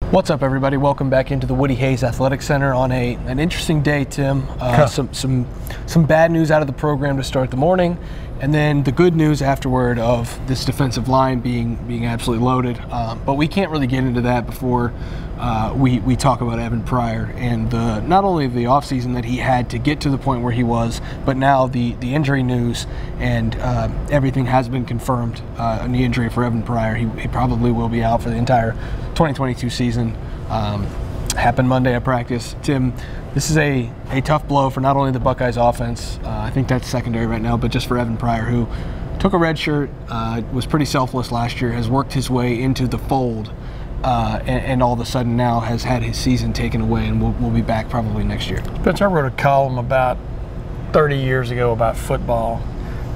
What's up, everybody? Welcome back into the Woody Hayes Athletic Center on an interesting day, Tim. Some bad news out of the program to start the morning, and then the good news afterward of this defensive line being absolutely loaded. But we can't really get into that before we talk about Evan Pryor and not only the offseason that he had to get to the point where he was, but now the injury news, and everything has been confirmed. A knee injury for Evan Pryor. He probably will be out for the entire 2022 season. Happened Monday at practice. Tim, this is a tough blow for not only the Buckeyes offense, I think that's secondary right now, but just for Evan Pryor, who took a red shirt, was pretty selfless last year, has worked his way into the fold, and all of a sudden now has had his season taken away, and will be back probably next year. But I wrote a column about 30 years ago about football.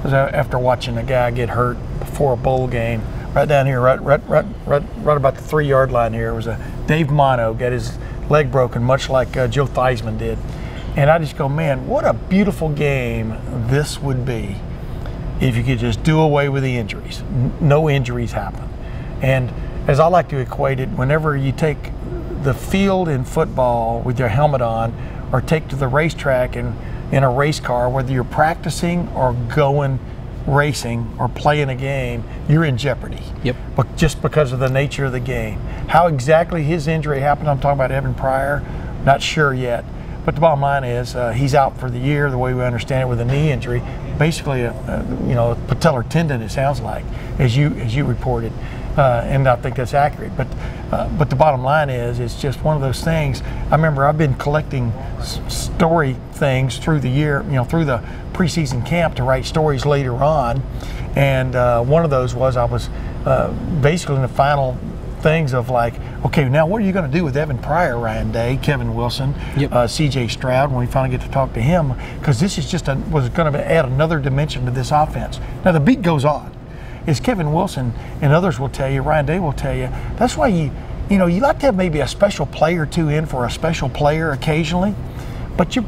It was after watching a guy get hurt before a bowl game. Right down here, right about the 3-yard line here, was a Dave Mono, got his leg broken, much like Joe Theismann did. And I just go, man, what a beautiful game this would be if you could just do away with the injuries. No injuries happen. And as I like to equate it, whenever you take the field in football with your helmet on, or take to the racetrack in a race car, whether you're practicing or going racing or playing a game, you're in jeopardy. Yep. But just because of the nature of the game. How exactly his injury happened, I'm talking about Evan Pryor, not sure yet. But the bottom line is he's out for the year, the way we understand it, with a knee injury, basically a patellar tendon, it sounds like, as you reported, and I think that's accurate. But the bottom line is, it's just one of those things. I remember I've been collecting story things through the year, through the preseason camp to write stories later on, and one of those was I was basically in the final things of like, okay, now what are you going to do with Evan Pryor, Ryan Day, Kevin Wilson, yep. C.J. Stroud, when we finally get to talk to him, because this is was going to add another dimension to this offense. Now the beat goes on. As Kevin Wilson and others will tell you, Ryan Day will tell you, that's why you like to have maybe a special play or two in for a special player occasionally, but your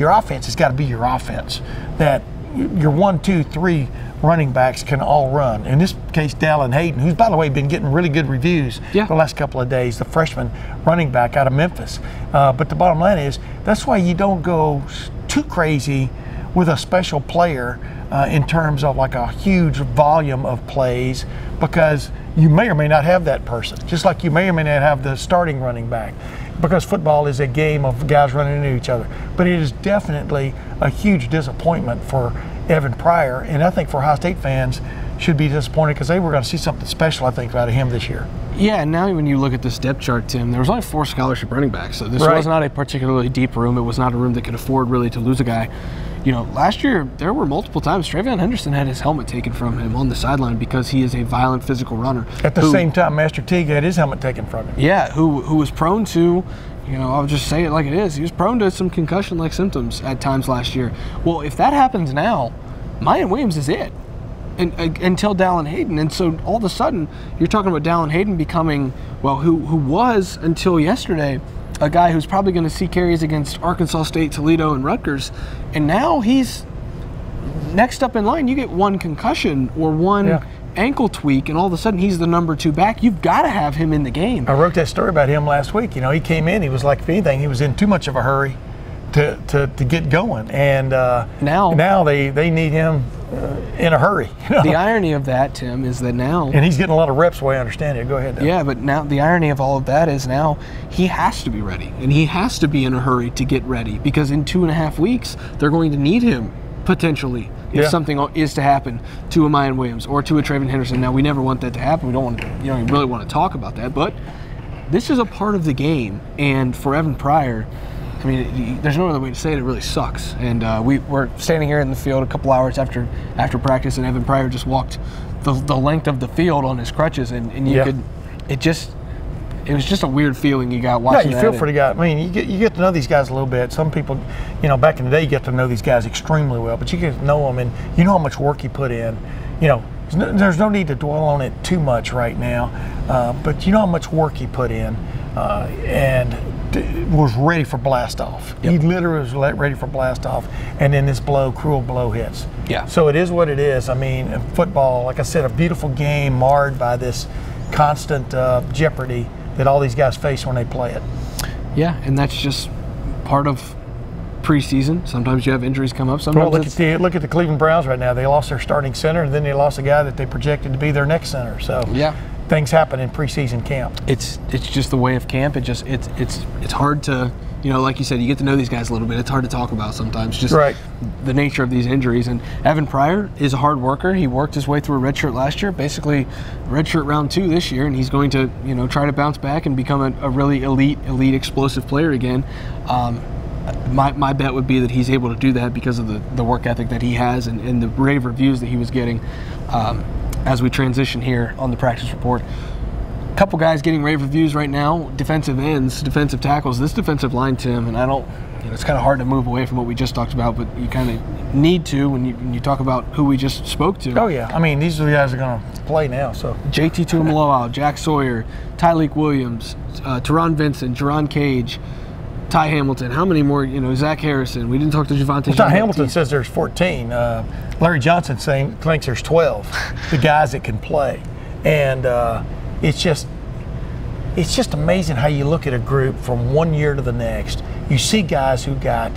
offense has got to be your offense, that your 1, 2, 3 running backs can all run. In this case, Dallin Hayden, who's, by the way, been getting really good reviews the last couple of days, the freshman running back out of Memphis. But the bottom line is, that's why you don't go too crazy with a special player in terms of like a huge volume of plays, because you may or may not have that person, just like you may or may not have the starting running back, because football is a game of guys running into each other. But it is definitely a huge disappointment for Evan Pryor, and I think for Ohio State fans should be disappointed, because they were going to see something special, I think, out of him this year. Yeah, and now when you look at this depth chart, Tim, there was only 4 scholarship running backs, so this was not a particularly deep room. It was not a room that could afford really to lose a guy. Last year there were multiple times TreVeyon Henderson had his helmet taken from him on the sideline because he is a violent physical runner. At the same time, Master Teague had his helmet taken from him. Yeah, who was prone to, I'll just say it like it is, he was prone to some concussion-like symptoms at times last year. Well, if that happens now, Mayan Williams is it. Until Dallin Hayden, and so all of a sudden you're talking about Dallin Hayden becoming, who was until yesterday a guy who's probably going to see carries against Arkansas State, Toledo, and Rutgers, and now he's next up in line. You get one concussion or one ankle tweak, and all of a sudden he's the number 2 back. You've got to have him in the game. I wrote that story about him last week. He came in, he was like, if anything, he was in too much of a hurry to get going, and now they need him in a hurry. The irony of that, Tim, is that now, and he's getting a lot of reps, the way I understand it. Go ahead, Dale. Yeah, but now the irony of all of that is now he has to be ready, and he has to be in a hurry to get ready, because in 2.5 weeks they're going to need him potentially if something is to happen to a Mayan Williams or to a TreVeyon Henderson. Now, we never want that to happen. We don't want to, really want to talk about that, but this is a part of the game, and for Evan Pryor, I mean, there's no other way to say it. It really sucks. And we're standing here in the field a couple hours after practice, and Evan Pryor just walked the length of the field on his crutches, and you could, it was just a weird feeling you got watching. Yeah, you feel for the guy. I mean, you get to know these guys a little bit. Some people, back in the day, you get to know these guys extremely well, but you get to know them, and you know how much work he put in. There's no need to dwell on it too much right now, but you know how much work he put in, and was ready for blast off. He literally was ready for blast off, and then this cruel blow hits. Yeah. So it is what it is. I mean, football, like I said, a beautiful game marred by this constant jeopardy that all these guys face when they play it. Yeah, and that's just part of preseason. Sometimes you have injuries come up. Sometimes look at the Cleveland Browns right now. They lost their starting center, and then they lost a guy that they projected to be their next center. So yeah, things happen in preseason camp. It's just the way of camp. It's hard to, like you said, you get to know these guys a little bit. It's hard to talk about sometimes, just right. The nature of these injuries. And Evan Pryor is a hard worker. He worked his way through a redshirt last year, basically redshirt round 2 this year, and he's going to try to bounce back and become a really elite explosive player again. My bet would be that he's able to do that because of the work ethic that he has and the rave reviews that he was getting as we transition here on the practice report. A couple guys getting rave reviews right now, defensive ends, defensive tackles. This defensive line, Tim, and I don't, it's kind of hard to move away from what we just talked about, but you kind of need to when you talk about who we just spoke to. Oh, yeah. I mean, these are the guys that are going to play now. So JT Tuimoloau, Jack Sawyer, Tyleik Williams, Teron Vincent, Jerron Cage, Ty Hamilton. How many more? Zach Harrison. We didn't talk to Javonte. Well, Ty Hamilton says there's 14. Larry Johnson thinks there's 12. The guys that can play, and it's just amazing how you look at a group from one year to the next. You see guys who got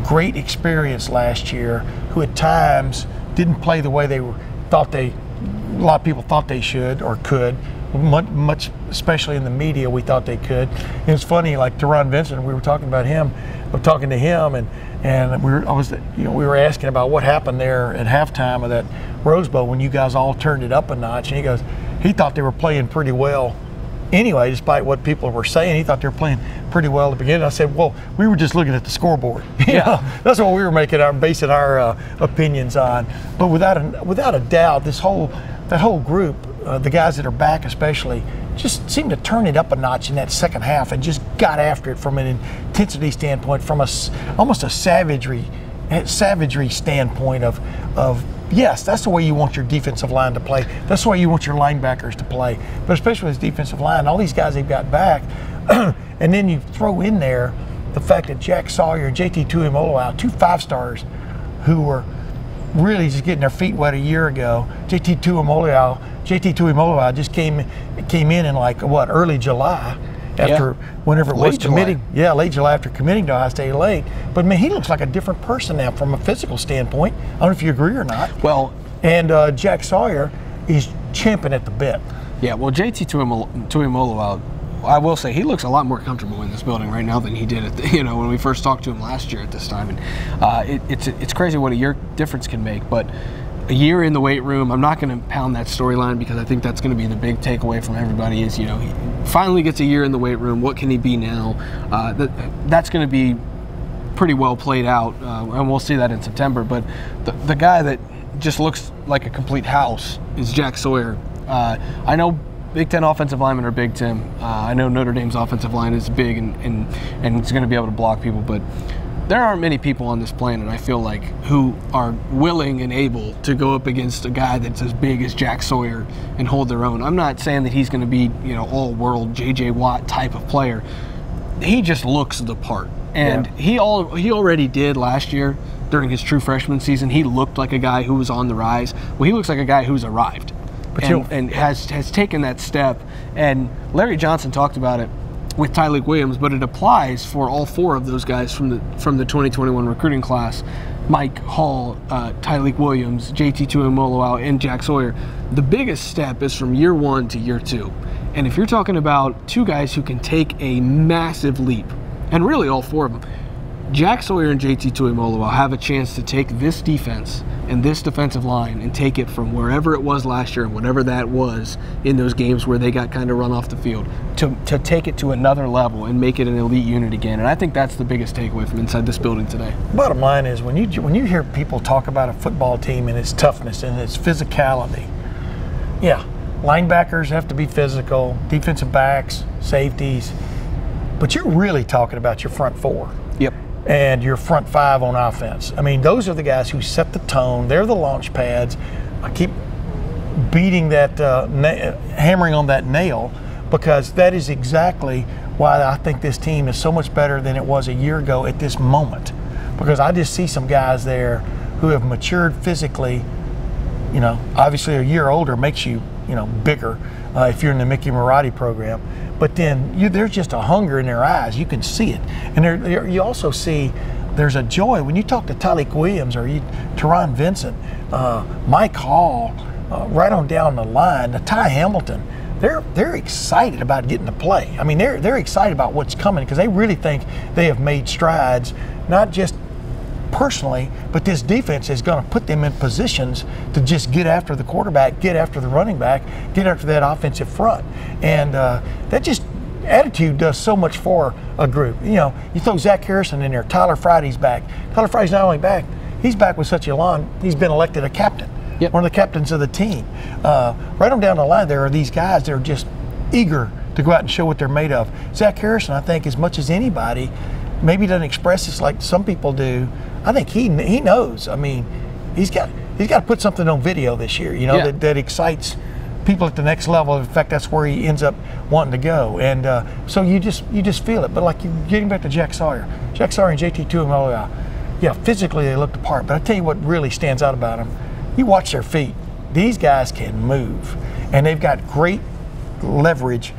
great experience last year, who at times didn't play the way a lot of people thought they should or could. Much, especially in the media, we thought they could. And it's funny, like Teron Vincent, we were talking about him. We're talking to him, and we were asking about what happened there at halftime of that Rose Bowl when you guys all turned it up a notch. And he goes, he thought they were playing pretty well anyway, despite what people were saying. He thought they were playing pretty well at the beginning. I said, well, we were just looking at the scoreboard. That's what we were basing our opinions on. But without a doubt, that whole group, the guys that are back especially, just seemed to turn it up a notch in that second half and just got after it from an intensity standpoint, from almost a savagery standpoint of yes, that's the way you want your defensive line to play. That's the way you want your linebackers to play. But especially with this defensive line, all these guys they've got back, and then you throw in there the fact that Jack Sawyer and JT Tuimoloau, 2 5-stars who were really just getting their feet wet a year ago. JT Tuimoloau just came in like early July after whenever it was committing. Yeah, late July after committing to Ohio State late. But man, he looks like a different person now from a physical standpoint. I don't know if you agree or not. Well, and Jack Sawyer is champing at the bit. Yeah, well, JT Tuimoloau, I will say he looks a lot more comfortable in this building right now than he did when we first talked to him last year at this time. And it's crazy what a year difference can make. But a year in the weight room, I'm not going to pound that storyline because I think that's going to be the big takeaway from everybody is, he finally gets a year in the weight room. What can he be now? That's going to be pretty well played out, and we'll see that in September. But the guy that just looks like a complete house is Jack Sawyer. I know Big Ten offensive linemen are big, Tim. I know Notre Dame's offensive line is big and it's going to be able to block people, but there aren't many people on this planet, I feel like, who are willing and able to go up against a guy that's as big as Jack Sawyer and hold their own. I'm not saying that he's going to be, all-world J.J. Watt type of player. He just looks the part. And he already did last year during his true freshman season. He looked like a guy who was on the rise. Well, he looks like a guy who's arrived and has taken that step. And Larry Johnson talked about it with Tyleik Williams, but it applies for all 4 of those guys from the 2021 recruiting class: Mike Hall, Tyleik Williams, JT Tuimoloau, and Jack Sawyer. The biggest step is from year 1 to year 2. And if you're talking about 2 guys who can take a massive leap, and really all 4 of them, Jack Sawyer and JT Tuimoloau have a chance to take this defense and this defensive line and take it from wherever it was last year and whatever that was in those games where they got kind of run off the field to take it to another level and make it an elite unit again. And I think that's the biggest takeaway from inside this building today. Bottom line is when you hear people talk about a football team and its toughness and its physicality, linebackers have to be physical, defensive backs, safeties, but you're really talking about your front 4. Yep. And your front 5 on offense. I mean, those are the guys who set the tone. They're the launch pads. I keep beating that, hammering on that nail, because that is exactly why I think this team is so much better than it was a year ago at this moment. Because I just see some guys there who have matured physically. Obviously a year older makes you, bigger. if you're in the Mickey Marotti program. But then there's just a hunger in their eyes. You can see it. And you also see there's a joy. When you talk to Tyleek Williams or Teron Vincent, Mike Hall, right on down the line, Ty Hamilton, they're excited about getting to play. I mean, they're excited about what's coming because they really think they have made strides, not just personally, but this defense is going to put them in positions to just get after the quarterback, get after the running back, get after that offensive front. And that just attitude does so much for a group. You know, you throw Zach Harrison in there, Tyler Friday's back. Tyler Friday's not only back, he's back with such elan, he's been elected a captain. Yep. One of the captains of the team. Right on down the line, there are these guys that are just eager to go out and show what they're made of. Zach Harrison, I think, as much as anybody, maybe doesn't express this like some people do. I think he knows. I mean, he's got to put something on video this year, you know, yeah, that excites people at the next level. In fact, that's where he ends up wanting to go. And so you just feel it. But like getting back to Jack Sawyer and JT Tuimoloau, yeah, physically they looked apart. But I tell you what really stands out about them. You watch their feet. These guys can move, and they've got great leverage,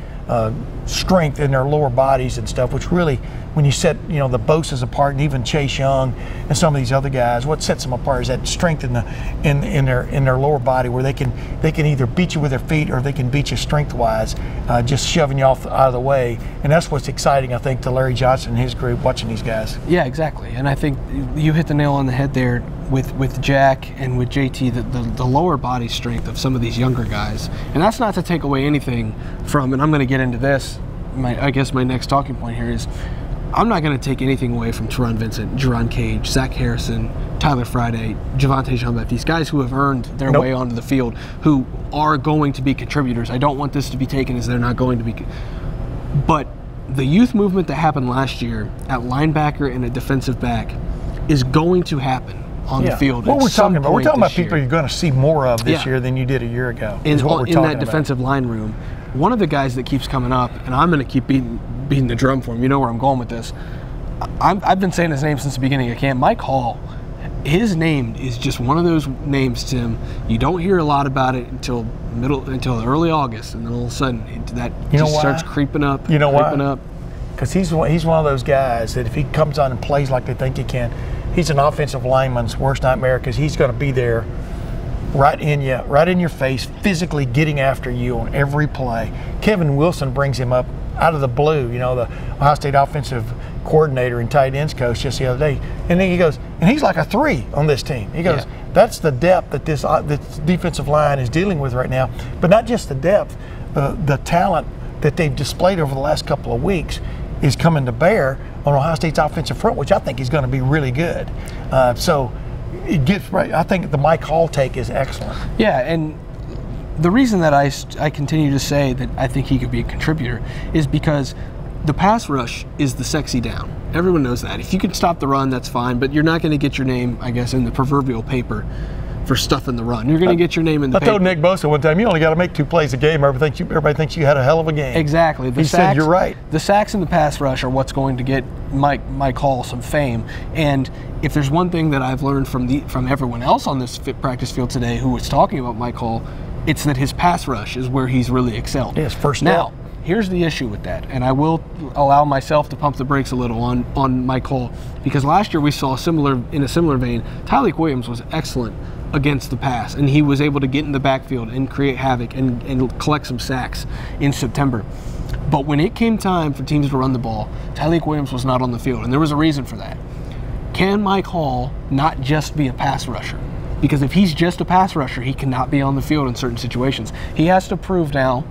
strength in their lower bodies and stuff, which really, when you set, you know, the Bosa's apart, and even Chase Young and some of these other guys, what sets them apart is that strength in their lower body, where they can either beat you with their feet or they can beat you strength-wise, just shoving you off out of the way. And that's what's exciting, I think, to Larry Johnson and his group watching these guys. Yeah, exactly. And I think you hit the nail on the head there with Jack and with JT, the lower body strength of some of these younger guys. And that's not to take away anything from, and I'm going to get into this, I guess my next talking point here is, I'm not going to take anything away from Teron Vincent, Jerron Cage, Zach Harrison, Tyler Friday, Javonte Jean-Baptiste, guys who have earned their way onto the field, who are going to be contributors. I don't want this to be taken as they're not going to be. But the youth movement that happened last year at linebacker and a defensive back is going to happen on the field. What we're talking about, people you're going to see more of this year than you did a year ago. In that defensive line room, one of the guys that keeps coming up, and I'm going to keep beating the drum for him. You know where I'm going with this. I've been saying his name since the beginning of camp. Mike Hall, his name is just one of those names, Tim. You don't hear a lot about it until early August, and then all of a sudden that starts creeping up. You know why? Because he's one of those guys that if he comes on and plays like they think he can, he's an offensive lineman's worst nightmare, because he's going to be there right in your face, physically getting after you on every play. Kevin Wilson brings him up out of the blue, you know, the Ohio State offensive coordinator and tight ends coach, just the other day. And then he goes, and he's like a 3 on this team. He goes, that's the depth that this defensive line is dealing with right now. But not just the depth, the talent that they've displayed over the last couple of weeks is coming to bear on Ohio State's offensive front, which I think is going to be really good. So it gets right. I think the Mike Hall take is excellent. Yeah, and the reason that I continue to say that I think he could be a contributor is because the pass rush is the sexy down. Everyone knows that. If you can stop the run, that's fine, but you're not going to get your name, I guess, in the proverbial paper for stuffing the run. You're going to get your name in the paper. I told Nick Bosa one time, you only got to make 2 plays a game. Everybody thinks you had a hell of a game. Exactly. He said you're right. The sacks and the pass rush are what's going to get Mike Hall some fame. And if there's one thing that I've learned from everyone else on this practice field today who was talking about Mike Hall, it's that his pass rush is where he's really excelled. Yes, first now. Here's the issue with that, and I will allow myself to pump the brakes a little on Mike Hall, because last year we saw in a similar vein, Tyleek Williams was excellent against the pass, and he was able to get in the backfield and create havoc and collect some sacks in September. But when it came time for teams to run the ball, Tyleek Williams was not on the field, and there was a reason for that. Can Mike Hall not just be a pass rusher? Because if he's just a pass rusher, he cannot be on the field in certain situations. He has to prove now.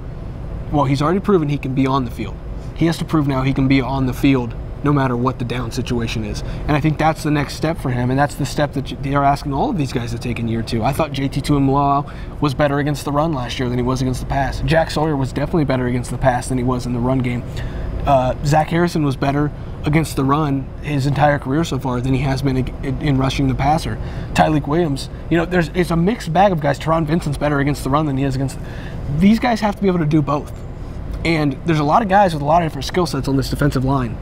Well, he's already proven he can be on the field. He has to prove now he can be on the field no matter what the down situation is. And I think that's the next step for him, and that's the step that they're asking all of these guys to take in year 2. I thought JT Tuimoloau was better against the run last year than he was against the pass. Jack Sawyer was definitely better against the pass than he was in the run game. Zach Harrison was better against the run his entire career so far than he has been in rushing the passer. Tyleek Williams, you know, it's a mixed bag of guys. Teron Vincent's better against the run than he is against. These guys have to be able to do both. And there's a lot of guys with a lot of different skill sets on this defensive line.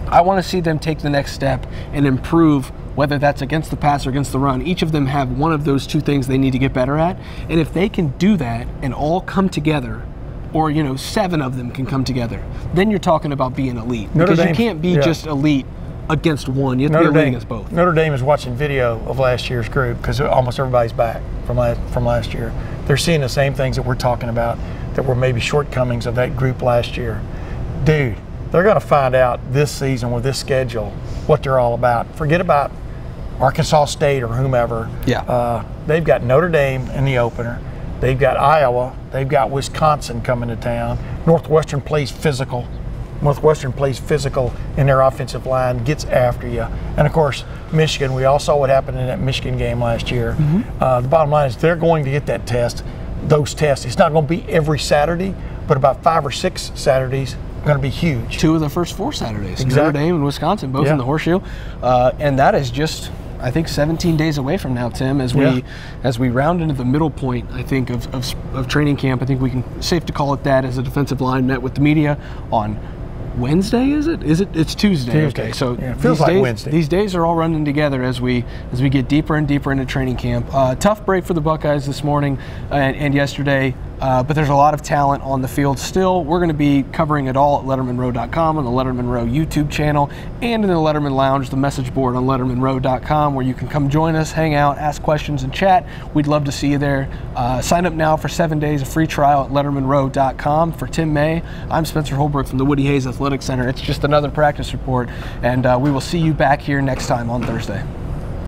I want to see them take the next step and improve, whether that's against the pass or against the run. Each of them have one of those 2 things they need to get better at. And if they can do that and all come together or 7 of them can come together, then you're talking about being elite. Notre because Dame, you can't be just elite against one. You have to be elite against both. Notre Dame is watching video of last year's group because almost everybody's back from last year. They're seeing the same things that we're talking about that were maybe shortcomings of that group last year. Dude, they're going to find out this season with this schedule what they're all about. Forget about Arkansas State or whomever. Yeah. They've got Notre Dame in the opener. They've got Iowa. They've got Wisconsin coming to town. Northwestern plays physical. Northwestern plays physical in their offensive line, gets after you. And, of course, Michigan, we all saw what happened in that Michigan game last year. The bottom line is they're going to get that test, those tests. It's not going to be every Saturday, but about 5 or 6 Saturdays are going to be huge. 2 of the first 4 Saturdays. Exactly. Notre Dame and Wisconsin, both in the Horseshoe. And that is just, I think, 17 days away from now, Tim, as we round into the middle point, I think, of training camp. I think we can safe to call it that, as a defensive line met with the media on Wednesday, is it? It's Tuesday. Okay, so it feels like Wednesday. These days are all running together as we get deeper and deeper into training camp. Tough break for the Buckeyes this morning and yesterday, but there's a lot of talent on the field still. We're going to be covering it all at LettermenRow.com, on the Lettermen Row YouTube channel, and in the Lettermen Lounge, the message board on LettermenRow.com, where you can come join us, hang out, ask questions, and chat. We'd love to see you there. Sign up now for 7 days of free trial at LettermenRow.com. For Tim May, I'm Spencer Holbrook from the Woody Hayes Athletic Center. It's just another practice report, and we will see you back here next time on Thursday.